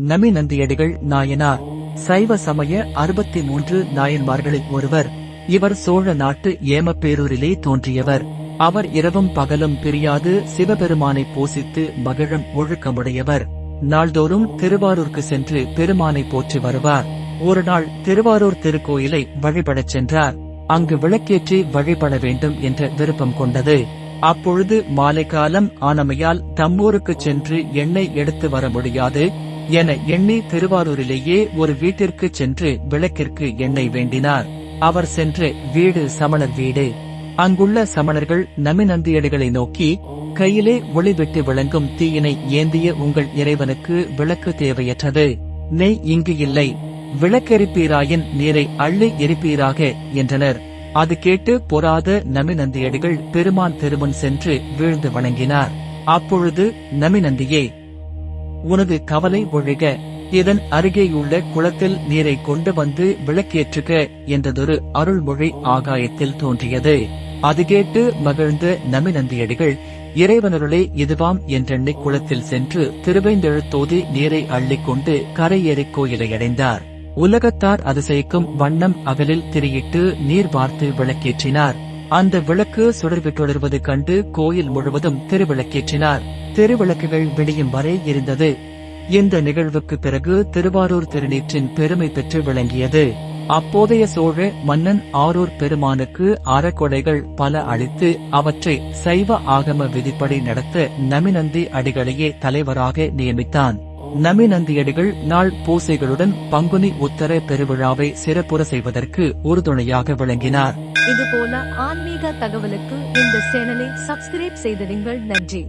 நமிநந்தியடிகள் நாயனார் சைவ சமய 63 நாயன்மார்களில் ஒருவர். இவர் சோழ நாட்டு ஏமப்பேரூரிலே தோன்றியவர். அவர் இரவும் பகலும் பிரியாது சிவபெருமானை பூசித்து மகிழும் ஒழுக்கமுடையவர். நாள்தோறும் திருவாரூருக்கு சென்று பெருமானை போற்றி வருவார். ஒரு நாள் திருவாரூர் திருக்கோயிலை வழிபடச் சென்றார். அங்கு விளக்கேற்றி வழிபட வேண்டும் என்ற விருப்பம் கொண்டது. அப்பொழுது மாலை காலம் ஆனமையால் தம்மூருக்கு சென்று எண்ணெய் எடுத்து வர முடியாது என எண்ணி திருவாரூரிலேயே ஒரு வீட்டிற்கு சென்று விளக்கிற்கு எண்ணெய் வேண்டினார். அவர் சென்ற வீடு சமணர் வீடு. அங்குள்ள சமணர்கள் நமிநந்தியடிகளை நோக்கி, கையிலே ஒளிவிட்டு விளங்கும் தீயினை ஏந்திய உங்கள் இறைவனுக்கு விளக்கு தேவையற்றது. நெய் இங்கு இல்லை. விளக்கெரிப்பீராயின் நீரை அள்ளி எரிப்பீராக என்றனர். அது கேட்டு பொறாத நமிநந்தியடிகள் பெருமான் திருமுன் சென்று வீழ்ந்து வணங்கினார். அப்பொழுது நமிநந்தியே, உனது கவலை ஒழிக, இதன் அருகேயுள்ள குளத்தில் நீரை கொண்டு வந்து விளக்கேற்றுக என்றதொரு அருள்மொழி ஆகாயத்தில் தோன்றியது. அது கேட்டு மகிழ்ந்த நமிநந்தியடிகள், இறைவனருளே இதுவாம் என்றெண்ணி குளத்தில் சென்று திருவைந்தெழுத்தோதி நீரை அள்ளிக்கொண்டு கரையேறிக் கோயிலையடைந்தார். உலகத்தார் அதிசயிக்கும் வண்ணம் அகலில் திரியிட்டு நீர் வார்த்து விளக்கேற்றினார். அந்த விளக்கு சுடர்விட்டொடர்வது கண்டு கோயில் முழுவதும் திருவிளக்கேற்றினார். திருவிளக்குகள் விடியும் வரை எரிந்தது. இந்த நிகழ்வுக்கு பிறகு திருவாரூர் திருநீற்றின் பெருமை பெற்று விளங்கியது. அப்போதைய சோழ மன்னன் ஆரூர் பெருமானுக்கு அறக்கொடைகள் பல அளித்து அவற்றை சைவ ஆகம விதிப்படி நடத்த நமிநந்தி அடிகளையே தலைவராக நியமித்தான். நமிநந்தியடிகள் நாள் பூசைகளுடன் பங்குனி உத்தர பெருவிழாவை சிறப்புற செய்வதற்கு உறுதுணையாக விளங்கினார். இதுபோல ஆன்மீக தகவலுக்கு இந்த சேனலை சப்ஸ்கிரைப் செய்திடுங்கள். நன்றி.